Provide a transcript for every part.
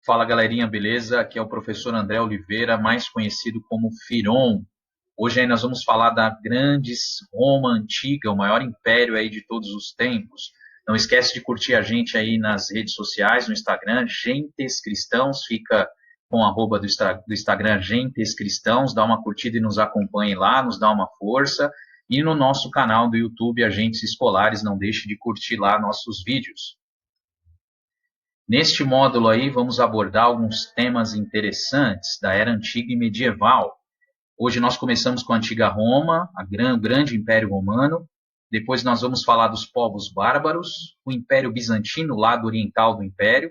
Fala galerinha, beleza? Aqui é o professor André Oliveira, mais conhecido como Firon. Hoje aí nós vamos falar da grandes Roma antiga, o maior império aí de todos os tempos. Não esquece de curtir a gente aí nas redes sociais, no Instagram, Gentes Cristãos, fica com o arroba do Instagram Gentes Cristãos, dá uma curtida e nos acompanhe lá, nos dá uma força. E no nosso canal do YouTube, Agentes Escolares, não deixe de curtir lá nossos vídeos. Neste módulo aí, vamos abordar alguns temas interessantes da era antiga e medieval. Hoje nós começamos com a antiga Roma, o grande Império Romano. Depois nós vamos falar dos povos bárbaros, o Império Bizantino, o lado oriental do Império,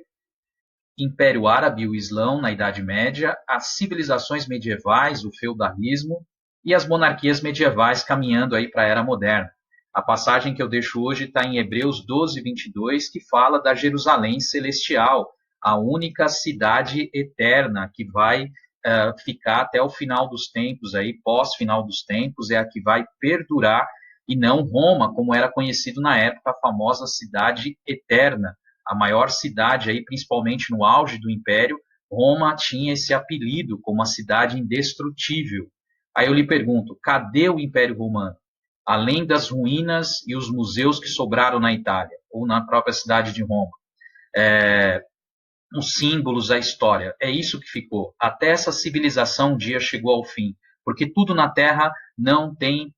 Império Árabe e o Islão na Idade Média, as civilizações medievais, o feudalismo e as monarquias medievais caminhando aí para a Era Moderna. A passagem que eu deixo hoje está em Hebreus 12, 22, que fala da Jerusalém celestial, a única cidade eterna que vai ficar até o final dos tempos, aí, pós-final dos tempos, é a que vai perdurar, e não Roma, como era conhecido na época, a famosa cidade eterna, a maior cidade aí, principalmente no auge do Império. Roma tinha esse apelido como a cidade indestrutível. Aí eu lhe pergunto, cadê o Império Romano? Além das ruínas e os museus que sobraram na Itália, ou na própria cidade de Roma. Os símbolos, a história, é isso que ficou. Até essa civilização um dia chegou ao fim, porque tudo na Terra não tem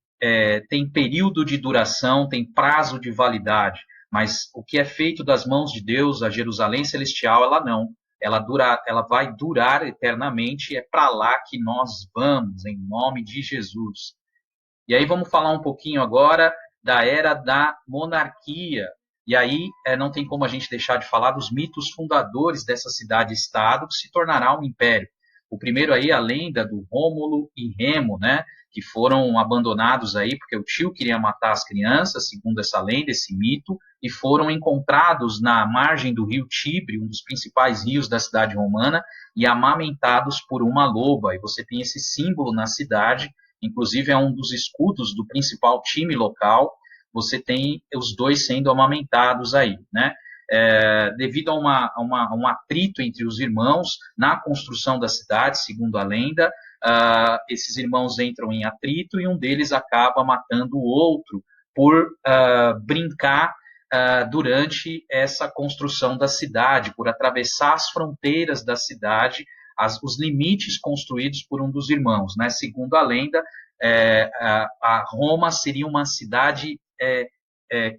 período de duração, tem prazo de validade, mas o que é feito das mãos de Deus, a Jerusalém Celestial, ela não. Ela vai durar eternamente, é para lá que nós vamos, em nome de Jesus. E aí vamos falar um pouquinho agora da era da monarquia. E aí não tem como a gente deixar de falar dos mitos fundadores dessa cidade-estado que se tornará um império. O primeiro aí, a lenda do Rômulo e Remo, né, que foram abandonados aí porque o tio queria matar as crianças, segundo essa lenda, esse mito, e foram encontrados na margem do rio Tibre, um dos principais rios da cidade romana, e amamentados por uma loba. E você tem esse símbolo na cidade, inclusive é um dos escudos do principal time local. Você tem os dois sendo amamentados aí, né? Devido a um atrito entre os irmãos na construção da cidade, segundo a lenda, esses irmãos entram em atrito e um deles acaba matando o outro por brincar durante essa construção da cidade, por atravessar as fronteiras da cidade, os limites construídos por um dos irmãos, né? Segundo a lenda, a Roma seria uma cidade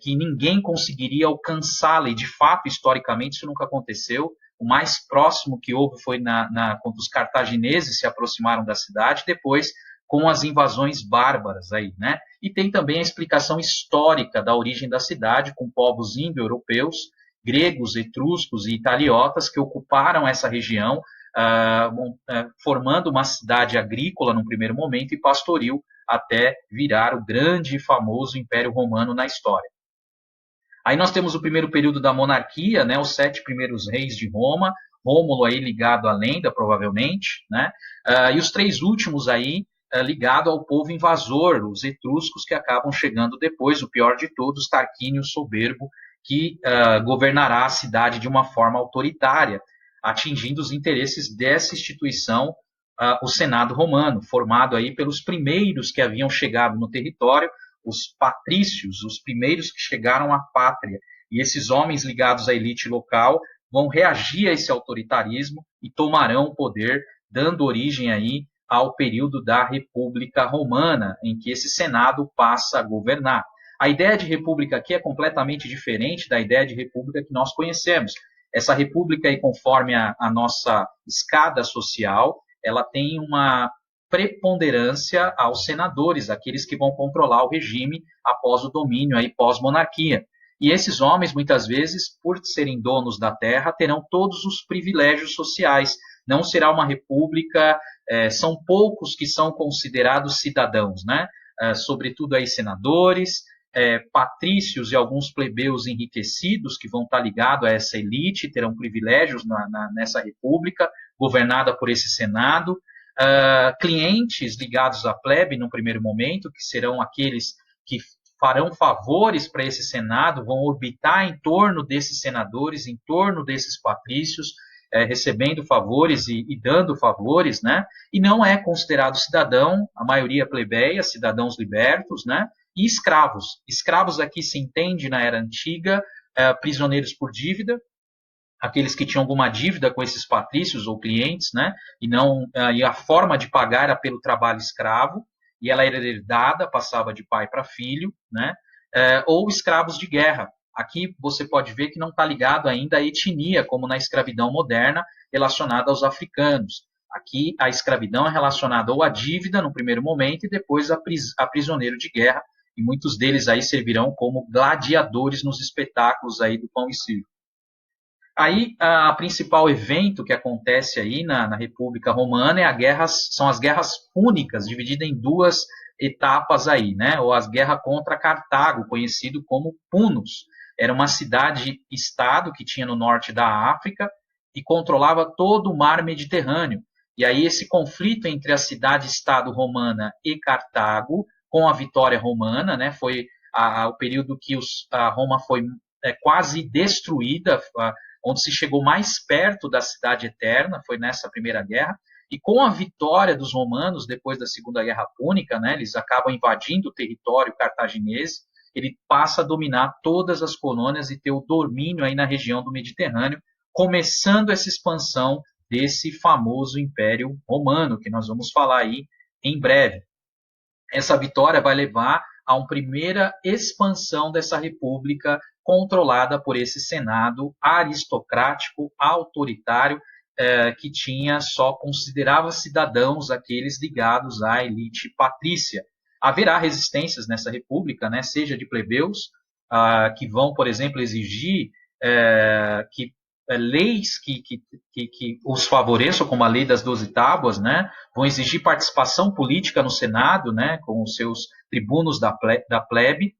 que ninguém conseguiria alcançá-la, e de fato, historicamente, isso nunca aconteceu. O mais próximo que houve foi quando os cartagineses se aproximaram da cidade, depois com as invasões bárbaras aí, né? E tem também a explicação histórica da origem da cidade, com povos indo-europeus, gregos, etruscos e italiotas que ocuparam essa região, formando uma cidade agrícola no primeiro momento e pastoril até virar o grande e famoso Império Romano na história. Aí nós temos o primeiro período da monarquia, né, os 7 primeiros reis de Roma, Rômulo aí ligado à lenda, provavelmente, né, e os 3 últimos aí ligado ao povo invasor, os etruscos que acabam chegando depois, o pior de todos, Tarquínio Soberbo, que governará a cidade de uma forma autoritária, atingindo os interesses dessa instituição, o Senado Romano, formado aí pelos primeiros que haviam chegado no território, os patrícios, os primeiros que chegaram à pátria. E esses homens ligados à elite local vão reagir a esse autoritarismo e tomarão o poder, dando origem aí ao período da República Romana, em que esse Senado passa a governar. A ideia de república aqui é completamente diferente da ideia de república que nós conhecemos. Essa república, aí, conforme a nossa escada social, ela tem uma preponderância aos senadores, aqueles que vão controlar o regime após o domínio aí pós-monarquia. E esses homens, muitas vezes, por serem donos da terra, terão todos os privilégios sociais. Não será uma república, são poucos que são considerados cidadãos, né? Sobretudo aí senadores, patrícios e alguns plebeus enriquecidos que vão estar ligados a essa elite, terão privilégios nessa república, governada por esse Senado. Clientes ligados à plebe no primeiro momento, que serão aqueles que farão favores para esse Senado, vão orbitar em torno desses senadores, em torno desses patrícios, recebendo favores e dando favores, né? E não é considerado cidadão, a maioria plebeia, cidadãos libertos, né? E escravos. Escravos aqui se entende na era antiga, prisioneiros por dívida, aqueles que tinham alguma dívida com esses patrícios ou clientes, né? E a forma de pagar era pelo trabalho escravo, e ela era herdada, passava de pai para filho, né? Ou escravos de guerra. Aqui você pode ver que não está ligado ainda à etnia, como na escravidão moderna, relacionada aos africanos. Aqui a escravidão é relacionada ou à dívida no primeiro momento e depois a prisioneiro de guerra, e muitos deles aí servirão como gladiadores nos espetáculos aí do pão e circo. Aí, a principal evento que acontece aí na República Romana são as guerras púnicas, divididas em duas etapas aí, né? Ou as guerras contra Cartago, conhecido como Punos. Era uma cidade-estado que tinha no norte da África e controlava todo o mar Mediterrâneo. E aí esse conflito entre a cidade-estado romana e Cartago, com a vitória romana, né? Foi o período que a Roma foi quase destruída, onde se chegou mais perto da cidade eterna, foi nessa primeira guerra, e com a vitória dos romanos, depois da Segunda Guerra Púnica, né, eles acabam invadindo o território cartaginês, ele passa a dominar todas as colônias e ter o domínio aí na região do Mediterrâneo, começando essa expansão desse famoso Império Romano, que nós vamos falar aí em breve. Essa vitória vai levar a uma primeira expansão dessa república controlada por esse Senado aristocrático, autoritário, que considerava cidadãos aqueles ligados à elite patrícia. Haverá resistências nessa república, né, seja de plebeus, que vão, por exemplo, exigir que leis que os favoreçam, como a lei das 12 tábuas, né, vão exigir participação política no Senado, né, com os seus tribunos da plebe,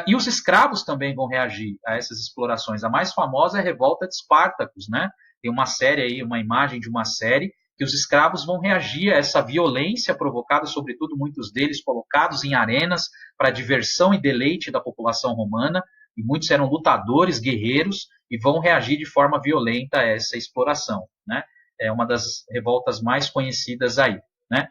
e os escravos também vão reagir a essas explorações. A mais famosa é a revolta de Espartacus, né? Tem uma série aí, uma imagem de uma série, que os escravos vão reagir a essa violência provocada, sobretudo muitos deles colocados em arenas para diversão e deleite da população romana, e muitos eram lutadores, guerreiros, e vão reagir de forma violenta a essa exploração, né? É uma das revoltas mais conhecidas aí, né?